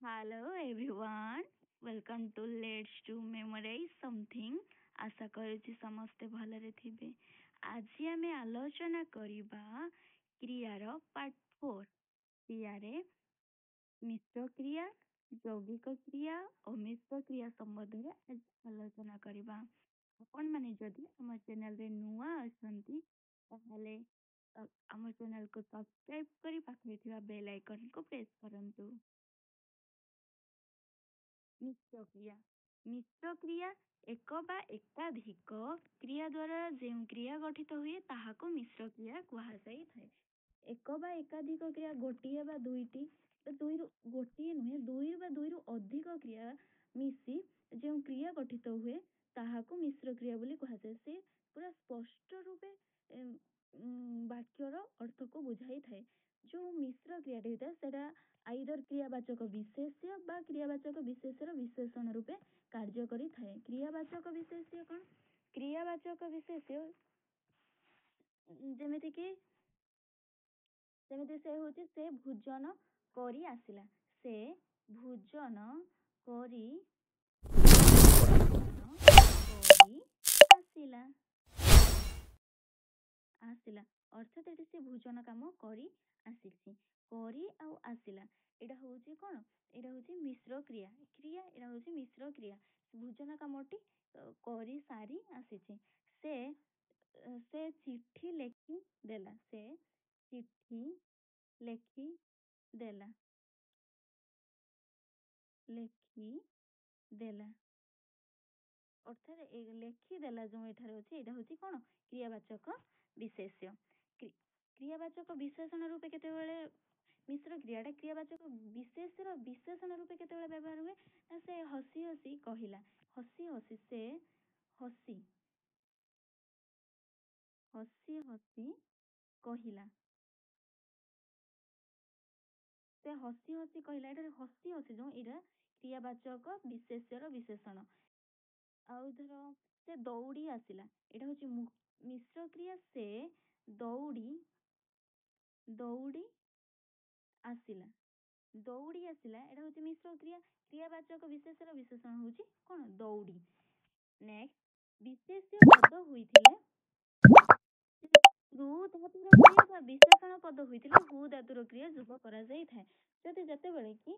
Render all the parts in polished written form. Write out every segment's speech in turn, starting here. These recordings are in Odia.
Hello everyone, welcome to Let's to Memorize Something। ଆଶା କରୁଛି ସମସ୍ତେ ଭଲରେ ଥିବେ। ଆଜି ଆମେ ଆଲୋଚନା କରିବା କ୍ରିୟାର ପାର୍ଟ 4। କ୍ରିୟାରେ ମିଶ୍ର କ୍ରିୟା, ଯୌଗିକ କ୍ରିୟା ଓ ମିଶ୍ର କ୍ରିୟା ସମ୍ବନ୍ଧରେ ଆଜି ଆଲୋଚନା କରିବା। ଆପଣମାନେ ଯଦି ଆମ ଚ୍ୟାନେଲରେ ନୂଆ ଅଛନ୍ତି ତାହେଲେ ଆମ ଚ୍ୟାନେଲକୁ ସବସ୍କ୍ରାଇବ୍ କରି ପାଖରେ ଥିବା ବେଲ୍ ଆଇକନକୁ ପ୍ରେସ୍ କରନ୍ତୁ। ମିଶ୍ର କ୍ରିୟା ମିଶ୍ର କ୍ରିୟା ଏକ ବା ଏକାଧିକ କ୍ରିୟା ଦ୍ୱାରା ଯେଉଁ କ୍ରିୟା ଗଠିତ ହୁଏ ତାହାକୁ ମିଶ୍ର କ୍ରିୟା କୁହାଯାଇଥାଏ। ଏକ ବା ଏକାଧିକ କ୍ରିୟା ଗୋଟିଏ ବା ଦୁଇଟି ଦୁଇରୁ ଗୋଟିଏ ନୁହେଁ ଦୁଇରୁ ବା ଦୁଇରୁ ଅଧିକ କ୍ରିୟା ମିଶି ଯେଉଁ କ୍ରିୟା ଗଠିତ ହୁଏ ତାହାକୁ ମିଶ୍ର କ୍ରିୟା ବୋଲି କୁହାଯାଏ। ସେ ପୁରା ସ୍ପଷ୍ଟ ରୂପେ ବାକ୍ୟର ଅର୍ଥକୁ ବୁଝାଇଥାଏ। ଯେଉଁ ମିଶ୍ର କ୍ରିୟାଟି ହେଇଥାଏ ସେଟା ଆଇଦର କ୍ରିୟାବାଚକ ବିଶେଷ୍ୟ ବା କ୍ରିୟାବାଚକ ବିଶେଷ୍ୟର ବିଶେଷଣ ରୂପେ କାର୍ଯ୍ୟ କରିଥାଏ। କ୍ରିୟାବାଚକ ବିଶେଷ୍ୟ କ'ଣ? କ୍ରିୟାବାଚକ ବିଶେଷ୍ୟ ଯେମିତି ସେ ହଉଛି ସେ ଭୋଜନ କରି ଆସିଲା। ସେ ଭୋଜନ କରି ଆସିଲା ଆସିଲା ଅର୍ଥାତ୍ ଏଠି ସେ ଭୋଜନ କାମ କରି ଆସିଛି। କରି ଆଉ ଆସିଲା ଏଇଟା ହଉଛି କ'ଣ? ଏଇଟା ହଉଛି ମିଶ୍ର କ୍ରିୟା। ଏଇଟା ହଉଛି ମିଶ୍ର କ୍ରିୟା। ଭୋଜନ କାମଟି କରି ସାରି ଆସିଛି। ସେ ସେ ଚିଠି ଲେଖି ଦେଲା। ସେ ଚିଠି ଲେଖି ଦେଲା। ଲେଖି ଦେଲା ଅର୍ଥାତ୍ ଲେଖିଦେଲା ଯେଉଁ ଏଠାରେ ଅଛି ଏଇଟା ହଉଛି କ'ଣ? କ୍ରିୟାବାଚକ ବିଶେଷ୍ୟ। କ୍ରିୟାବାଚକ ବିଶେଷଣ ରୂପେ କେତେବେଳେ ମିଶ୍ର କ୍ରିୟାଟା କ୍ରିୟାବାଚକ ବିଶେଷ୍ୟର ବିଶେଷଣ ରୂପେ କେତେବେଳେ ବ୍ୟବହାର ହୁଏ ନା ସେ ହସି ହସି କହିଲା। ହସି ହସି ସେ ହସି ହସି ହସି କହିଲା। ସେ ହସି ହସି କହିଲା। ଏଠାରେ ହସି ହସି ଯେଉଁ ଏଇଟା କ୍ରିୟାବାଚକ ବିଶେଷ୍ୟର ବିଶେଷଣ। ଆଉ ଧର ସେ ଦୌଡ଼ି ଆସିଲା। ଏଇଟା ହଉଛି ମିଶ୍ର କ୍ରିୟା। ସେ ଦୌଡ଼ି ଆସିଲା। ଦୌଡ଼ି ଆସିଲା ଏଇଟା ହଉଛି ମିଶ୍ର କ୍ରିୟା। କ୍ରିୟାବାଚକ ବିଶେଷର ବିଶେଷଣ ହଉଛି କ'ଣ? ଦୌଡ଼ି। ନେକ୍ସଟ ବିଶେଷ୍ୟ ପଦ ହୋଇଥିଲେ ରୁ ଧାତୁର କ୍ରିୟା ବା ବିଶେଷଣ ପଦ ହୋଇଥିଲେ ହୁ ଧାତୁର କ୍ରିୟା ଯୋଗ କରାଯାଇଥାଏ। ଯଦି ଯେତେବେଳେ କି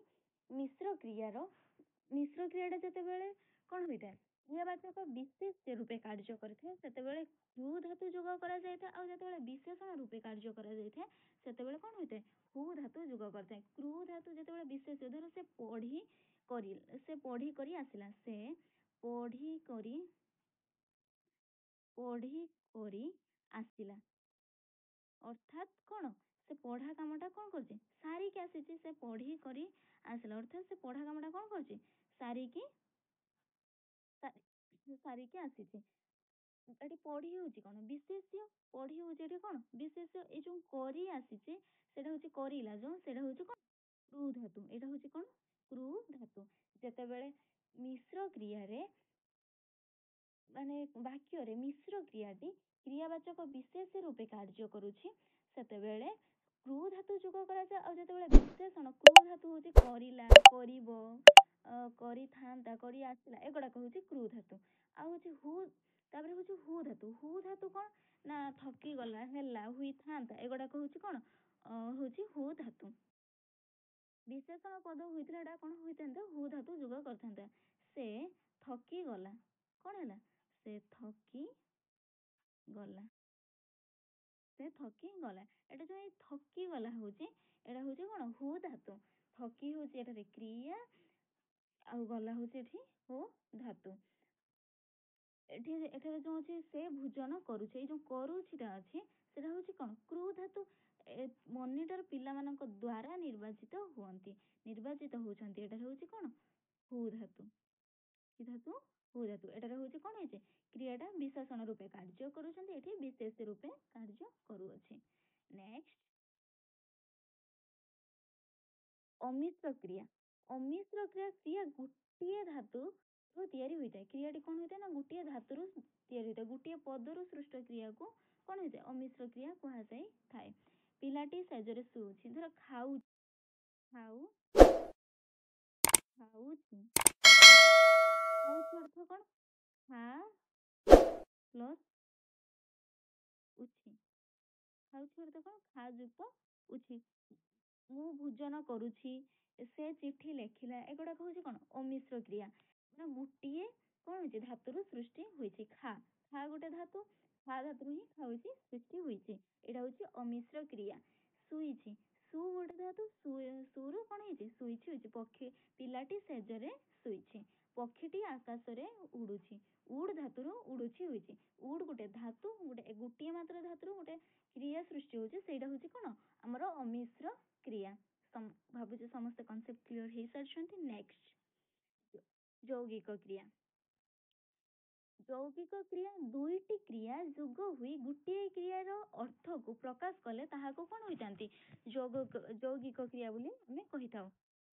ମିଶ୍ର କ୍ରିୟାଟା ଯେତେବେଳେ କ'ଣ ହୋଇଥାଏ? କ୍ରିୟାବାଚକ ବିଶେଷ୍ୟ ରୂପେ କାର୍ଯ୍ୟ କରିଥାଏ ସେତେବେଳେ ହୁ ଧାତୁ ଯୋଗ କରାଯାଇଥାଏ। ଆଉ ଯେତେବେଳେ ବିଶେଷଣ ରୂପେ କାର୍ଯ୍ୟ କରାଯାଇଥାଏ ସେତେବେଳେ କ'ଣ ହୋଇଥାଏ? ହୁ ଧାତୁ ଯୋଗ କରିଥାଏ। କ୍ରୁ ଧାତୁ ଯେତେବେଳେ ବିଶେଷ୍ୟ ଧର ସେ ପଢ଼ି କରି ଆସିଲା। ସେ ପଢ଼ି କରି ଆସିଲା ଅର୍ଥାତ୍ କ'ଣ? ସେ ପଢ଼ା କାମଟା କ'ଣ କରୁଛି? ସାରିକି ଆସିଛି। ସେ ପଢ଼ି କରି ଆସିଲା ଅର୍ଥାତ୍ ସେ ପଢ଼ା କାମଟା କ'ଣ କରୁଛି? ସାରିକି ଆସିଛି। ଏଠି ପଢ଼ି ହେଉଛି କ'ଣ? ବିଶେଷ୍ୟ। ପଢ଼ି ହେଉଛି ଏଠି କ'ଣ? ବିଶେଷ୍ୟ। ଏଇ ଯେଉଁ କରି ଆସିଛି ସେଇଟା ହେଉଛି କରିଲା ଯେଉଁ ସେଇଟା ହେଉଛି କ'ଣ? କ୍ରୁ ଧାତୁ। ଏଇଟା ହେଉଛି କ'ଣ? କ୍ରୁ ଧାତୁ। ଯେତେବେଳେ ମିଶ୍ର କ୍ରିୟାରେ ମାନେ ବାକ୍ୟରେ ମିଶ୍ର କ୍ରିୟାଟି କ୍ରିୟାବାଚକ ବିଶେଷ୍ୟ ରୂପେ କାର୍ଯ୍ୟ କରୁଛି ସେତେବେଳେ କ୍ରୁ ଧାତୁ ଯୋଗ କରାଯାଏ। ଆଉ ଯେତେବେଳେ ବିଶେଷଣ କ୍ରୁ ଧାତୁ ହେଉଛି କରିଲା, କରିବ, କରିଥାନ୍ତା, କରି ଆସିଲା ଏଗୁଡ଼ାକ ହେଉଛି କ୍ରୁ ଧାତୁ। ଆଉ ହେଉଛି ତାପରେ ହେଉଛି ହୁ ଧାତୁ। ହୁ ଧାତୁ କ'ଣ? ନା ଥକିଗଲା, ହେଲା, ହୋଇଥାନ୍ତା ଏଗୁଡ଼ାକ ହେଉଛି କ'ଣ? ହେଉଛି ହୁ ଧାତୁ। ବିଶେଷଣ ପଦ ହୋଇଥିଲେ ଏଇଟା କ'ଣ ହୋଇଥାନ୍ତା? ହୁ ଧାତୁ ଯୋଗ କରିଥାନ୍ତା। ସେ ଥକିଗଲା। କ'ଣ ହେଲା? ସେ ଥକିଗଲା। ଏଟା ଯେଉଁ ଏଇ ଥକିଗଲା ହେଉଛି ଏଇଟା ହେଉଛି କ'ଣ? ହୁ ଧାତୁ। ଥକି ହେଉଛି ଏଠାରେ କ୍ରିୟା ଆଉ ଗଲା ହେଉଛି ଏଠି ହୁ ଧାତୁ। ଏଠାରେ ଯେଉଁ ଅଛି ସେ ଭୋଜନ କରୁଛି। ଏଇ ଯେଉଁ କରୁଛିଟା ଅଛି ସେଟା ହେଉଛି କ'ଣ? କ୍ରୁ ଧାତୁ। ମନିଟର ପିଲାମାନଙ୍କ ଦ୍ୱାରା ନିର୍ବାଚିତ ହେଉଛନ୍ତି। ଏଠାରେ ହେଉଛି କ'ଣ? ହୁ ଧାତୁ। କି ଧାତୁ? ହୁ ଧାତୁ। ଏଠାରେ ହେଉଛି କ'ଣ ହେଇଛି? କ୍ରିୟାଟା ବିଶେଷଣ ରୂପେ କାର୍ଯ୍ୟ କରୁଛନ୍ତି। ଏଠି ବିଶେଷ ରୂପେ କାର୍ଯ୍ୟ କରୁଅଛି। ନେକ୍ସଟ ଅମିଶ୍ର କ୍ରିୟା। ଅମିଶ୍ର କ୍ରିୟା ଗୋଟିଏ ଧାତୁରୁ ତିଆରି ହୋଇଥାଏ। କ୍ରିୟାଟି କ'ଣ ହୋଇଥାଏ ନା ଗୋଟିଏ ଧାତୁରୁ ତିଆରି ହୋଇଥାଏ। ଗୋଟିଏ ପଦରୁ ସୃଷ୍ଟ କ୍ରିୟାକୁ କ'ଣ ହୋଇଥାଏ? ଅମିଶ୍ର କ୍ରିୟା କୁହାଯାଇଥାଏ। ପିଲାଟି ଶେଯରେ ଶୋଉଛି। ଧର ଖାଉ ଖାଉଛି, ଖାଉଛି ଅର୍ଥ କଣ? ଖା ପ୍ଲସ୍ ଉଛି। ଖାଉଛି ଅର୍ଥ କଣ? ଖା ଯୁକ୍ତ ଉଛି। ମୁଁ ଭୋଜନ କରୁଛି, ସେ ଚିଠି ଲେଖିଲା, ଏଗୁଡାକ ହଉଛି କଣ? ଅମିଶ୍ର କ୍ରିୟା। ମାନେ ଗୋଟିଏ କଣ ହେଇଛି? ଧାତୁରୁ ସୃଷ୍ଟି ହୋଇଛି। ଖା, ଖା ଗୋଟେ ଧାତୁ, ଖା ଧାତୁରୁ ହିଁ ଖାଉଛି ସୃଷ୍ଟି ହୋଇଛି। ଏଇଟା ହଉଛି ଅମିଶ୍ର କ୍ରିୟା। ଶୁଇଛି, ସୁ ଗୋଟେ ଧାତୁ, ସୁରୁ କଣ ହେଇଛି? ଶୁଇଛି ହୋଇଛି। ପକ୍ଷୀ, ପିଲାଟି ସେଜରେ ଶୋଇଛି। ପକ୍ଷୀଟି ଆକାଶରେ ଉଡୁଛି, ଉଡ୍ ଧାତୁରୁ ଉଡୁଛି ହୋଇଛି। ଉଡ୍ ଗୋଟେ ଧାତୁ, ଗୋଟିଏ ମାତ୍ର ଧାତୁରୁ ଗୋଟେ କ୍ରିୟା ସୃଷ୍ଟି ହଉଛି, ସେଇଟା ହଉଛି କଣ? ଆମର ଅମିଶ୍ର କ୍ରିୟା। ଭାବୁଛି ସମସ୍ତେ କନସେପ୍ଟ କ୍ଲିୟର ହେଇସାରିଛନ୍ତି। ନେକ୍ସଟ, ଯୌଗିକ କ୍ରିୟା। ଯୌଗିକ କ୍ରିୟା ଦୁଇଟି କ୍ରିୟା ଯୋଗ ହୋଇ ଗୋଟିଏ କ୍ରିୟାର ଅର୍ଥକୁ ପ୍ରକାଶ କଲେ ତାହାକୁ କଣ ହୋଇଥାନ୍ତି? ଯୌଗିକ କ୍ରିୟା ବୋଲି ଆମେ କହିଥାଉ।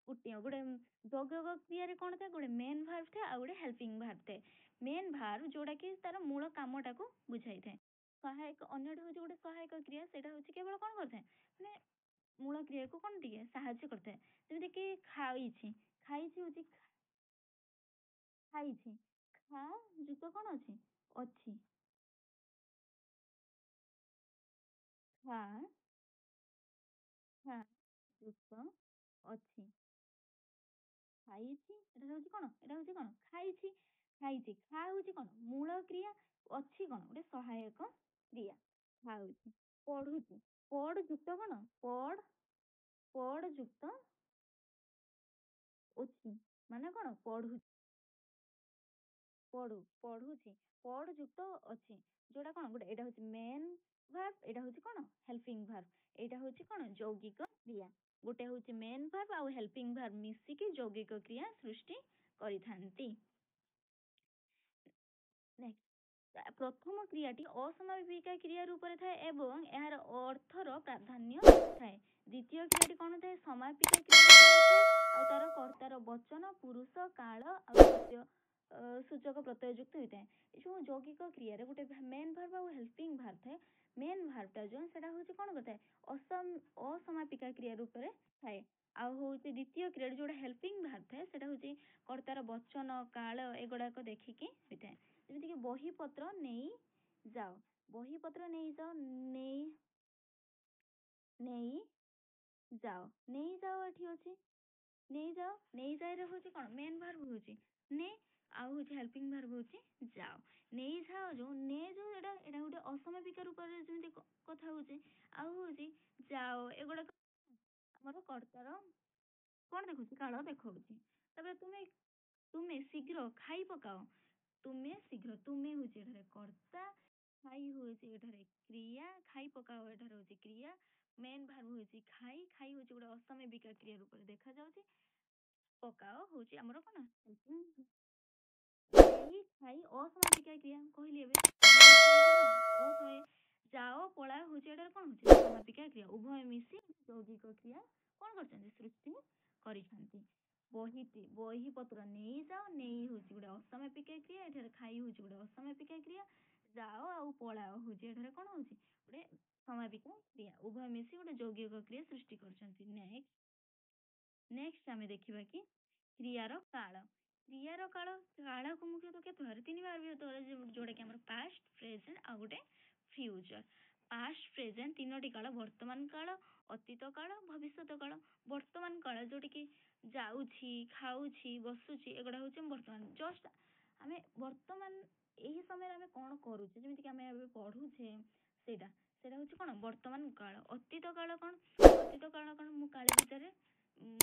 ଗୋଟେ ଯୌଗିକ କ୍ରିୟାରେ କଣ ଥାଏ? ଗୋଟେ ମେନ୍ ଭାର୍ବ ଥାଏ ଆଉ ଗୋଟେ ହେଲ୍ପିଂ ଭାର୍ବ ଥାଏ। ମେନ୍ ଭାର୍ବ ଯୋଉଟା କି ତାର ମୂଳ କାମଟାକୁ ବୁଝାଇଥାଏ। ସହାୟକ, ଅନ୍ୟଟା ହଉଛି ଗୋଟେ ସହାୟକ କ୍ରିୟା, ସେଇଟା ହଉଛି କେବଳ କଣ କରିଥାଏ? ମାନେ ମୂଳ କ୍ରିୟାକୁ କଣ ଟିକେ ସାହାଯ୍ୟ କରିଥାଏ। ଯେମିତି କି ଖାଇଛି, ଖାଇଛି ହଉଛି ଖାଇଛି, ଖା ଯୁକ୍ତ କଣ ଅଛି? ଅଛି। ଖା, ଖା ଯୁକ୍ତ ଅଛି। ଖାଇଛି, ଏଟା ହଉଛି କଣ? ଏଟା ହଉଛି କଣ? ଖାଇଛି, ଖାଇଛି। ଖା ହଉଛି କଣ? ମୂଳ କ୍ରିୟା। ଅଛି କଣ? ଗୋଟେ ସହାୟକ କ୍ରିୟା। ଖାଉଛି। ପଢୁଛି, ପଢ ଯୁକ୍ତ କଣ? ପଢ, ପଢ ଯୁକ୍ତ ଅଛି। ମାନେ କଣ? ପଢୁଛି, ପଢୁଛି, ପଢ ଯୁକ୍ତ ଅଛି। ଯୋଉଟା କଣ? ଗୋଟେ ଏଇଟା ହଉଛି ମେନ୍ ଭାର୍ବ, ଏଇଟା ହଉଛି କଣ? ହେଲ୍ପିଂ ଭାର୍ବ। ଏଇଟା ହଉଛି କଣ? ଯୌଗିକ କ୍ରିୟା। ଗୋଟେ ହଉଛି ମେନ୍ ଭାର୍ବ ଆଉ ହେଲ୍ପିଂ ଭାର୍ବ ମିଶିକି ଯୌଗିକ କ୍ରିୟା ସୃଷ୍ଟି କରିଥାନ୍ତି। ନେକ୍ସଟ, ପ୍ରଥମ କ୍ରିୟାଟି ଅସମାପିକା କ୍ରିୟା ରୂପରେ ଥାଏ ଏବଂ ଏହାର ଅର୍ଥର ପ୍ରାଧାନ୍ୟ ଥାଏ। ଦ୍ୱିତୀୟ କ୍ରିୟାଟି କଣ ଥାଏ? ସମାପିକା କ୍ରିୟା ରୂପରେ ଥାଏ ଆଉ ତାର କର୍ତ୍ତାର ବଚନ, ପୁରୁଷ, କାଳ ଆଉ ସତ୍ୟ ସୂଚକ ପ୍ରତ୍ୟୟ ଯୁକ୍ତ ହୋଇଥାଏ। ଏ ଯୋଉ ଯୌଗିକ କ୍ରିୟାରେ ଗୋଟେ ମେନ୍ ଭାର୍ବ ଆଉ ହେଲ୍ପିଂ ଭାର୍ବ ଥାଏ। ମେନ୍ ଭାର୍ବଟା ଯୋଉ ସେଟା ହଉଛି କଣ କରିଥାଏ? ଅସମାପିକା କ୍ରିୟା ରୂପରେ ଥାଏ। ଆଉ ହଉଛି ଦ୍ୱିତୀୟ କ୍ରିୟାରେ ଯୋଉଟା ହେଲ୍ପିଂ ଭାର୍ବ ଥାଏ ସେଟା ହଉଛି କର୍ତ୍ତାର ବଚନ, କାଳ ଏଗୁଡାକ ଦେଖିକି ହୋଇଥାଏ। ଯେମିତିକି ବହିପତ୍ର ନେଇ ଯାଅ, ବହିପତ୍ର ନେଇଯାଅ, ନେଇ ଯାଅ, ନେଇଯାଅ ଏଠି ଅଛି ନେଇଯାଅ, ନେଇଯାଏରେ ହଉଛି କଣ? ମେନ୍ ଭାର୍ବ ହଉଛି ନେ, ଆଉ ହଉଛି ହେଲ୍ପିଂ ଭାର୍ବ ହଉଛି ଯାଅ। ନେଇଯାଅ ଯୋଉ ନେ ଯୋଉ ଏଟା ଗୋଟେ ଅସମାପିକା ରୂପରେ ଯେମିତି କଥା ହଉଛି। ଆଉ ହଉଛି ଯାଅ, ଏଗୁଡାକ ଆମର କର୍ତ୍ତାର କଣ ଦେଖୁଛି? କାଳ ଦେଖଉଛି। ତାପରେ ତୁମେ, ତୁମେ ଶୀଘ୍ର ଖାଇ ପକାଅ, ତୁମେ ଶୀଘ୍ର, ତୁମେ ହଉଛି ଏଠାରେ କର୍ତ୍ତା, ଖାଇ ହଉଛି ଏଠାରେ କ୍ରିୟା, ଖାଇ ପକାଅ ଏଠାରେ ହଉଛି କ୍ରିୟା। ମେନ୍ ଭାର୍ବ ହଉଛି ଖାଇ, ଖାଇ ହଉଛି ଗୋଟେ ଅସମାପିକା କ୍ରିୟା ରୂପରେ ଦେଖାଯାଉଛି। ପକାଅ ହଉଛି ଆମର କଣ? ନେଇ ଖାଇ ଅସମାପିକା କ୍ରିୟା କହିଲି ଏବେ। ନେଇ ଖାଇ କଣ? ଅସମୟ। ଯାଅ ପଳାଅ ହଉଛି ଏଟାର କଣ ହଉଛି? ସମାପିକା କ୍ରିୟା। ଉଭୟ ମିଶି ଯୌଗିକ କ୍ରିୟା କଣ କରିଛନ୍ତି? ସୃଷ୍ଟି କରିଛନ୍ତି। ବହିପତ୍ର ନେଇଯାଅ, ନେଇ ହଉଛି ଗୋଟେ ଅସମାପିକା କ୍ରିୟା, ଏଠାରେ ଖାଇ ହଉଛି ଗୋଟେ ଅସମାପିକା କ୍ରିୟା। ଯାଅ ଆଉ ପଳାଅ ହଉଛି ଏଠାରେ କଣ ହଉଛି? ଗୋଟେ ସମାପିକା କ୍ରିୟା। ଉଭୟ ମିଶି ଗୋଟେ ଯୌଗିକ କ୍ରିୟା ସୃଷ୍ଟି କରିଛନ୍ତି। ନେକ୍ସଟ ଆମେ ଦେଖିବା କି କ୍ରିୟାର କାଳ। କ୍ରିୟାର କାଳ, କାଳକୁ ମୁଖ୍ୟତଃ କେତେ ଭାବରେ? ତିନି ଭାବରେ ବିଭକ୍ତ କରାଯାଏ, ଯୋଉଟା କି ଆମର ପାଷ୍ଟ, ପ୍ରେଜେଣ୍ଟ ଆଉ ଗୋଟେ ଫ୍ୟୁଚର। ପାଷ୍ଟ, ପ୍ରେଜେଣ୍ଟ ତିନୋଟି କାଳ, ବର୍ତ୍ତମାନ କାଳ, ଅତୀତ କାଳ, ଭବିଷ୍ୟତ କାଳ। ବର୍ତ୍ତମାନ କାଳ ଯୋଉଟା କି ଯାଉଛି, ଖାଉଛି, ବସୁଛି, ଏଗୁଡା ହଉଛି ବର୍ତ୍ତମାନ। ଜଷ୍ଟ ଆମେ ବର୍ତ୍ତମାନ ଏହି ସମୟରେ ଆମେ କଣ କରୁଛେ? ଯେମିତି କି ଆମେ ଏବେ ପଢୁଛେ, ସେଇଟା ସେଇଟା ହଉଛି କଣ? ବର୍ତ୍ତମାନ କାଳ। ଅତୀତ କାଳ କଣ? ଅତୀତ କାଳ କଣ? ମୁଁ କାଳୀ ପୂଜାରେ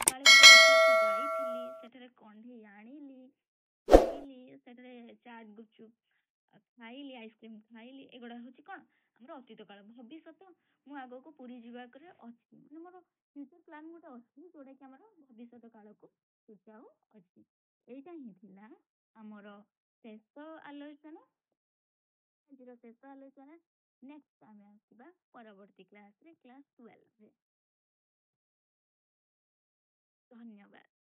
କାଳୀ ପୂଜା ଦେଖିବାକୁ ଯାଇଥିଲି, ସେଠାରେ କଣ୍ଢେଇ ଆଣିଲି, ଖାଇଲି, ସେଠାରେ ଚାଟ, ଗୁପଚୁପ ଖାଇଲି, ଆଇସ୍କ୍ରିମ ଖାଇଲି, ଏଗୁଡା ହଉଛି କଣ? ଆମର ଅତୀତ କାଳ। ଭବିଷ୍ୟତ, ମୁଁ ଆଗକୁ ପୁରୀ ଯିବାକରେ ଅଛି, ମାନେ ମୋର ଫ୍ୟୁଚର ପ୍ଲାନ ଗୋଟେ ଅଛି ଯୋଉଟା କି ଆମର ଭବିଷ୍ୟତ କାଳକୁ ସୂଚାଉ ଅଛି। ଏଇଟା ହିଁ ଥିଲା ଆମର ଶେଷ ଆଲୋଚନା, ଆଜିର ଶେଷ ଆଲୋଚନା। ନେକ୍ସଟ ଆମେ ଆସିବା ପରବର୍ତ୍ତୀ କ୍ଲାସରେ, କ୍ଲାସ 12ରେ। ଧନ୍ୟବାଦ।